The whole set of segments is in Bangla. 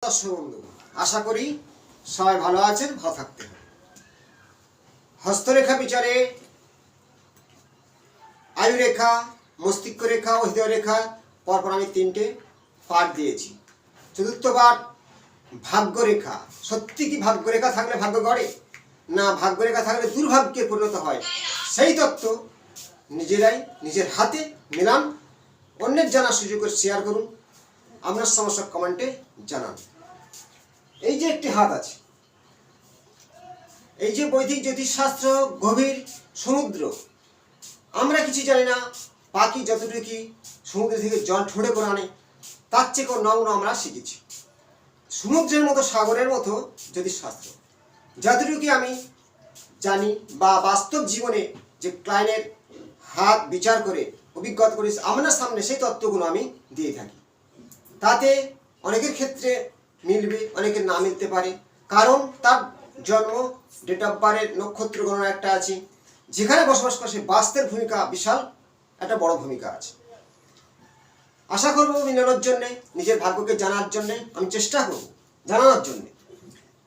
বন্ধু আশা করি সবাই ভালো আছেন, ভালো থাকতে হবে। হস্তরেখা বিচারে আয়ু রেখা, মস্তিষ্ক রেখা ও হৃদয় রেখা পরপর আমি 3টে পাঠ দিয়েছি। চতুর্থ পাঠ ভাগ্যরেখা। সত্যি কি ভাগ্যরেখা থাকলে ভাগ্য গড়ে, না ভাগ্যরেখা থাকলে দুর্ভাগ্যে পরিণত হয়? সেই তত্ত্ব নিজেরাই নিজের হাতে মেলান, অন্যের জানার সুযোগ করে শেয়ার করুন, আপনার সমস্যা কমেন্টে জানান। এই যে একটি হাত আছে, এই যে বৈদিক জ্যোতিষশাস্ত্র গভীর সমুদ্র, আমরা কিছু জানি না। পাখি যতটুকু সমুদ্র থেকে জল ঠোঁড়ে করে আনে, তার চেয়ে নগ্ন আমরা শিখেছি। সমুদ্রের মতো, সাগরের মতো জ্যোতিষশাস্ত্র যতটুকু আমি জানি বা বাস্তব জীবনে যে ক্লায়েন্টের হাত বিচার করে অভিজ্ঞতা করেছি আপনার সামনে, সেই তত্ত্বগুলো আমি দিয়ে থাকি। তাতে অনেকের ক্ষেত্রে মিলবে, অনেকের না মিলতে পারে, কারণ তার জন্ম ডেট অফ বার্থের নক্ষত্র গণনা একটা আছে, যেখানে বসবাস করে সে বাস্তের ভূমিকা বিশাল একটা বড় ভূমিকা আছে। আশা করবো মিলানোর জন্যে, নিজের ভাগ্যকে জানার জন্যে আমি চেষ্টা করব, জানানোর জন্যে।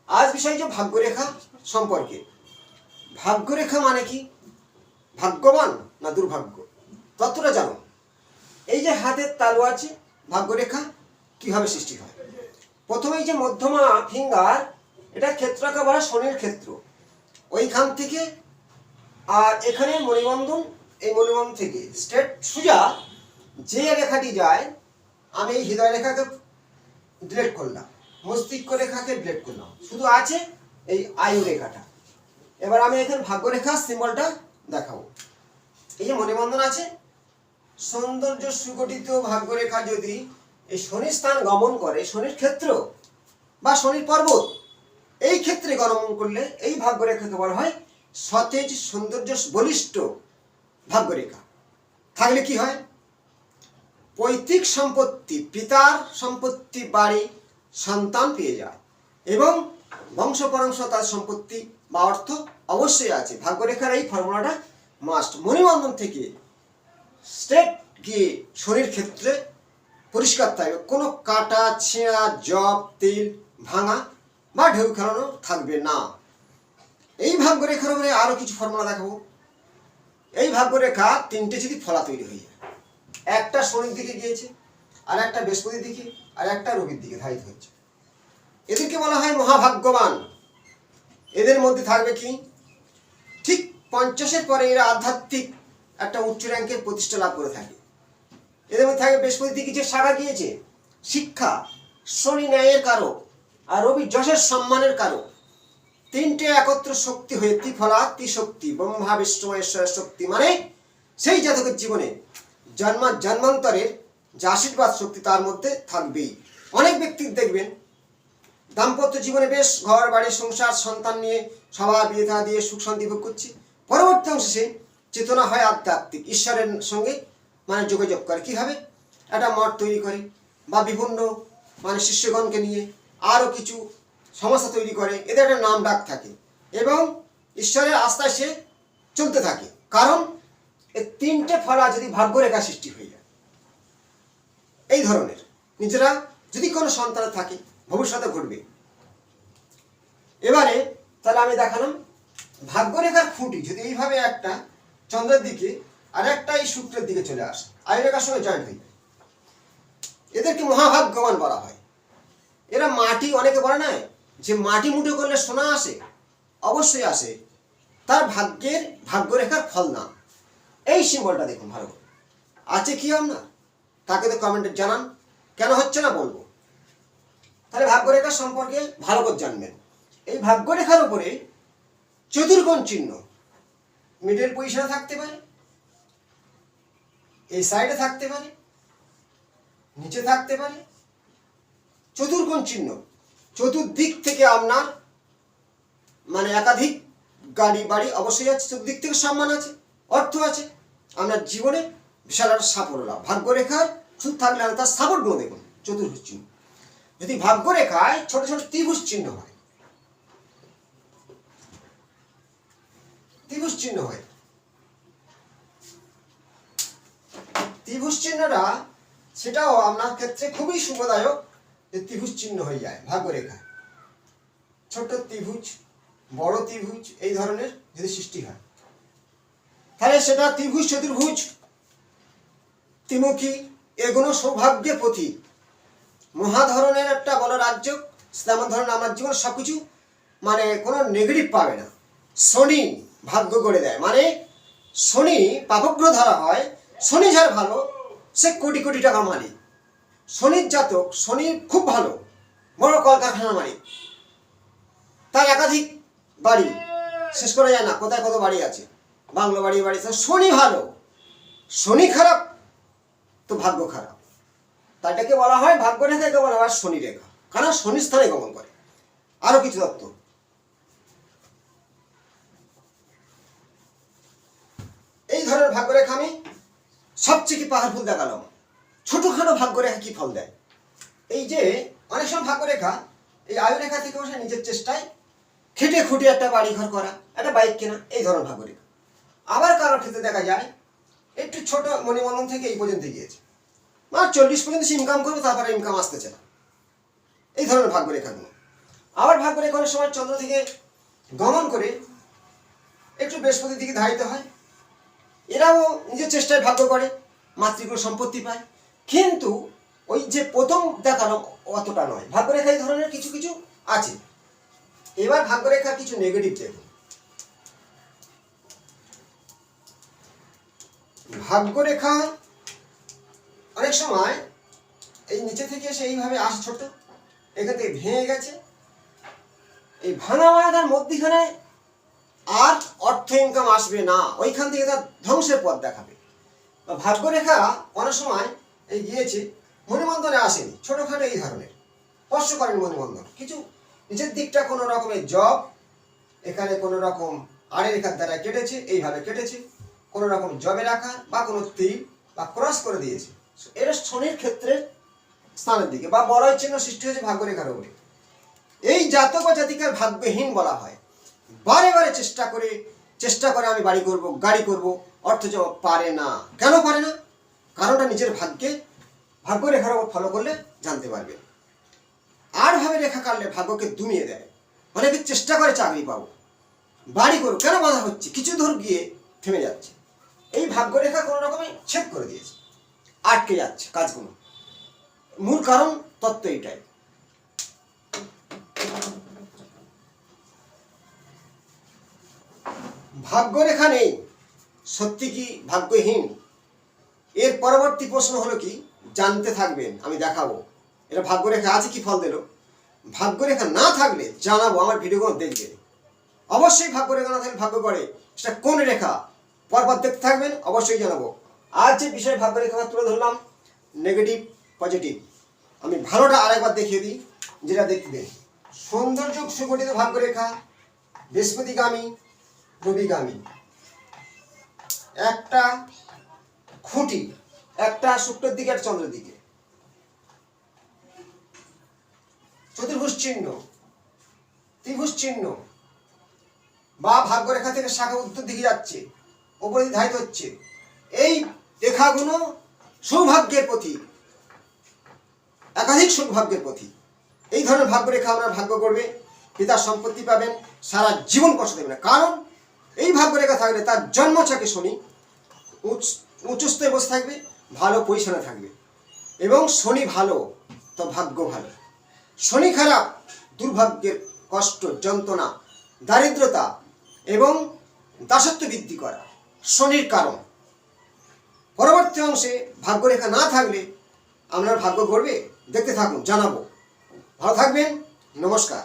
আজ বিষয় যে ভাগ্যরেখা সম্পর্কে। ভাগ্যরেখা মানে কি? ভাগ্যবান না দুর্ভাগ্য, ততটা জানো। এই যে হাতের তালু আছে, ভাগ্যরেখা কিভাবে সৃষ্টি হয়? প্রথমেই যে মধ্যমা ফিঙ্গার, এটা ক্ষেত্রকে বলা শনির ক্ষেত্র। ওইখান থেকে আর এখানে মণিবন্ধন, এই মণিবন্ধন থেকে স্ট্রেট সোজা যে রেখাটি যায়, আমি এই হৃদয় রেখাকে ডিলেট করলাম, মস্তিষ্ক রেখাকে ডিলেট করলাম, শুধু আছে এই আয়ু রেখাটা। এবার আমি এখানে ভাগ্যরেখার সিম্বলটা দেখাবো। এই যে মণিবন্ধন আছে, সৌন্দর্য সুগঠিত ভাগ্যরেখা যদি এই শনির স্থান গমন করে, শনির ক্ষেত্র বা শনির পর্বত, এই ক্ষেত্রে গমন করলে এই ভাগ্যরেখাকে বলা হয় সতেজ, সৌন্দর্য বলিষ্ঠ ভাগ্যরেখা। থাকলে কি হয়? পৈতৃক সম্পত্তি, পিতার সম্পত্তি, বাড়ি, সন্তান পেয়ে যায় এবং বংশ পরম্পরা তার সম্পত্তি বা অর্থ অবশ্যই আছে। ভাগ্যরেখার এই ফর্মুলাটা মাস্ট। মণিবন্ধন থেকে স্ট্রেট গিয়ে শনির ক্ষেত্রে পরিষ্কার থাকবে, কোনো কাটা, ছেঁড়া, জব, তেল ভাঙা বা ঢেউ খেলানো থাকবে না। এই ভাগ্যরেখার উপরে আরো কিছু ফর্মুলা দেখাবো। এই ভাগ্যরেখা 3টে যদি ফলা তৈরি হয়ে যায়, একটা শনির দিকে গিয়েছে, আর একটা বৃহস্পতির দিকে, আর একটা রবির দিকে ধারিত হচ্ছে, এদেরকে বলা হয় মহাভাগ্যবান। এদের মধ্যে থাকবে কি, ঠিক 50-এর পরে এরা আধ্যাত্মিক একটা উচ্চ র্যাঙ্কের প্রতিষ্ঠা লাভ করে থাকে। এদের মধ্যে থাকে বৃহস্পতির দিকে যে শাখা গিয়েছে, শিক্ষা, শনি ন্যায়ের কারক, আর রবি যশের সম্মানের কারক। 3টে একত্র শক্তি হয়ে ত্রিফলা, ত্রিশক্তি, ব্রহ্মা বিষ্ণু মহেশ্বরের শক্তি, মানে সেই জাতকের জীবনে জন্মান্তরের যে আশীর্বাদ শক্তি তার মধ্যে থাকবেই। অনেক ব্যক্তি দেখবেন দাম্পত্য জীবনে বেশ ঘর বাড়ি সংসার সন্তান নিয়ে সবার বিয়ে থা দিয়ে সুখ শান্তি ভোগ করছে, পরবর্তী অংশে সে চেতনা হয় আধ্যাত্মিক, ঈশ্বরের সঙ্গে মানে যোগাযোগ করে। কীভাবে? একটা মঠ তৈরি করে বা বিভিন্ন মানে শিষ্যগণকে নিয়ে আরও কিছু সমস্যা তৈরি করে, এদের একটা নাম ডাক থাকে এবং ঈশ্বরের আস্থায় সে চলতে থাকে। কারণ এই 3টে ফলা যদি ভাগ্যরেখা সৃষ্টি হয়ে যায়, এই ধরনের নিজেরা যদি কোনো সন্তান থাকে ভবিষ্যতে ঘটবে। এবারে তাহলে আমি দেখালাম ভাগ্যরেখার খুঁটি যদি এইভাবে একটা চন্দ্রের দিকে আর একটা এই শুক্রের দিকে চলে আসে, আয়ু রেখার সঙ্গে জয়েন্ট হয়ে যায়, এদেরকে মহাভাগ্যবান বলা হয়। এরা মাটি, অনেকে বলে না যে মাটি মুঠো করলে সোনা আসে, অবশ্যই আসে, তার ভাগ্যের ভাগ্যরেখার ফল না। এই সিম্বলটা দেখুন ভালো করে আছে কি আপনার, তাকে তো কমেন্টে জানান, কেন হচ্ছে না বলবো। তাহলে ভাগ্যরেখা সম্পর্কে ভালো করে জানবেন। এই ভাগ্যরেখার উপরে চতুর্কোণ চিহ্ন মিডল পজিশনে থাকতে পারে, এই সাইডে থাকতে পারে, নিচে থাকতে পারে। চতুর্কোণ চিহ্ন চতুর্দিক থেকে আপনার মানে একাধিক গাড়ি বাড়ি অবশ্যই আছে, চতুর্দিক থেকে সম্মান আছে, অর্থ আছে, আপনার জীবনে বিশাল একটা সাফল্য লাভ। ভাগ্যরেখার শুধু থাকলে তার সাপোর্টগুলো দেখুন। চতুর্ভুজ চিহ্ন যদি ভাগ্যরেখায় ছোট ছোট ত্রিভুজ চিহ্ন হয়, ত্রিভুজ চিহ্ন হয়, ত্রিভুজ চিহ্নটা সেটাও আপনার ক্ষেত্রে খুবই শুভদায়ক। ত্রিভুজ চিহ্ন হয়ে যায় ভাগ্যরেখা। ছোট ত্রিভুজ, বড় ত্রিভুজ এই ধরনের যদি সৃষ্টি হয়, তাহলে সেটা ত্রিভুজ, চতুর্ভুজ, ত্রিমুখী, এগুলো সৌভাগ্যের প্রতীক। মহা ধরনের একটা বড় রাজ্য, তেমন ধরনের আমার জীবন সবকিছু মানে কোনো নেগেটিভ পাবে না। শনি ভাগ্য গড়ে দেয়, মানে শনি পাপগ্রহ ধরা হয়। শনি যার ভালো সে কোটি কোটি টাকা মালিক। শনির জাতক, শনি খুব ভালো, বড় কলকারখানার মালিক, তার একাধিক বাড়ি, শেষ করা যায় না কোথায় কত বাড়ি আছে, বাংলো বাড়ি বাড়ি। শনি ভালো, শনি খারাপ তো ভাগ্য খারাপ। তাইটাকে বলা হয় ভাগ্য রেখাকে বলা হয় শনি রেখা, কারণ শনি স্থানে গমন করে। আরো কিছু তত্ত্ব, এই ধরনের ভাগ্যরেখা আমি সবচেয়ে কি পাওয়ারফুল দেখালাম। ছোটখাটো ভাগ্যরেখা কি ফল দেয়, এই যে অনেক সময় ভাগ্যরেখা এই আয়ু রেখা থেকে বসে নিজের চেষ্টায় খেটে খুঁটে একটা বাড়ি ঘর করা, একটা বাইক কেনা, এই ধরনের ভাগ্যরেখা। আবার কারোর ক্ষেত্রে দেখা যায় একটু ছোট মণিবন্ধন থেকে এই পর্যন্ত গিয়েছে, মানে 40 পর্যন্ত সে ইনকাম করবে, তারপরে ইনকাম আসতেছে না, এই ধরনের ভাগ্যরেখাগুলো। আবার ভাগ্যরেখা অনেক সময় চন্দ্র থেকে গমন করে একটু বৃহস্পতির দিকে ধারিত হয়, এরাও নিজের চেষ্টায় ভাগ্য করে, মাতৃকুল সম্পত্তি পায়। কিন্তু ওই যে প্রথম দেখানো অতটা নয়, ভাগ্যরেখা এই ধরনের কিছু কিছু আছে। এবার ভাগ্যরেখার কিছু নেগেটিভ দেখুন। ভাগ্যরেখা অনেক সময় এই নিচে থেকে এসে এইভাবে আসে, ছোট এখান থেকে ভেঙে গেছে, এই ভাঙা মায়াদার মধ্যখানে আর অর্থ ইনকাম আসবে না, ওইখান থেকে তার ধ্বংসের পথ দেখাবে। ভাগ্যরেখা অনেক সময় এই গিয়েছে মণিবন্ধনে আসেনি, ছোটখাটো এই ধরনের স্পর্শ করেন মণিবন্ধন, কিছু নিচের দিকটা কোনো রকমের জব, এখানে কোনো রকম আড়ে রেখার দ্বারা কেটেছে, এইভাবে কেটেছে, কোনো রকম জবে রাখা বা কোনো তীর বা ক্রস করে দিয়েছে, এটা শনির ক্ষেত্রে স্থানের দিকে বা বলয় চিহ্ন সৃষ্টি হয়েছে ভাগ্যরেখার উপরে। এই জাতক বা জাতিকার ভাগ্যহীন বলা হয়। বারে বারে চেষ্টা করে আমি বাড়ি করব, গাড়ি করব, অথচ পারে না। কেন পারে না? কারণটা নিজের ভাগ্যরেখার উপর ফলো করলে জানতে পারবে। আর ভাবে রেখা কাটলে ভাগ্যকে দুমিয়ে দেয়। অনেকে চেষ্টা করে চাকরি পাবো, বাড়ি করবো, কেন বাধা হচ্ছে, কিছু দূর গিয়ে থেমে যাচ্ছে। এই ভাগ্যরেখা কোনো রকমে ছেদ করে দিয়েছে, আটকে যাচ্ছে কাজগুলো। মূল কারণ তত্ত্ব এইটাই। ভাগ্যরেখা নেই, সত্যি কি ভাগ্যহীন? এর পরবর্তী প্রশ্ন হলো কি, জানতে থাকবেন, আমি দেখাবো এটা ভাগ্যরেখা আছে কি ফল দিল। ভাগ্যরেখা না থাকলে জানাবো, আমার ভিডিওগুলো দেখবেন। অবশ্যই ভাগ্যরেখা না থাকলে ভাগ্য করে, সেটা কোন রেখা পরপর দেখতে থাকবেন, অবশ্যই জানাবো। আর যে বিষয়ে ভাগ্যরেখা তুলে ধরলাম, নেগেটিভ পজিটিভ, আমি ভালোটা আরেকবার দেখিয়ে দিই, যেটা দেখবেন। সৌন্দর্য সুগঠিত ভাগ্যরেখা, বৃহস্পতিগামী, রবিগামী, একটা খুঁটি, একটা শুক্রের দিকে একটা চন্দ্রের দিকে, চতুর্ভুজ চিহ্ন, ত্রিভুজ চিহ্ন, বা ভাগ্যরেখা থেকে শাখা উত্তর দিকে যাচ্ছে, ওপরে ধারিত হচ্ছে, এই রেখাগুলো সৌভাগ্যের প্রতীক, একাধিক সৌভাগ্যের প্রতীক। এই ধরনের ভাগ্যরেখা আপনার ভাগ্য করবে, পিতার সম্পত্তি পাবেন, সারা জীবন কষ্ট দেবে না। কারণ এই ভাগ্যরেখা থাকলে তার জন্মছকে শনি উচ্চস্থায় বসে থাকবে, ভালো পজিশনে থাকবে। এবং শনি ভালো তো ভাগ্য ভালো, শনি খারাপ দুর্ভাগ্যের কষ্ট, যন্ত্রণা, দারিদ্রতা এবং দাসত্ব বৃদ্ধি করা শনির কারণ। পরবর্তী অংশে ভাগ্যরেখা না থাকলে আপনার ভাগ্য গড়বে, দেখতে থাকুন, জানাবো। ভালো থাকবেন, নমস্কার।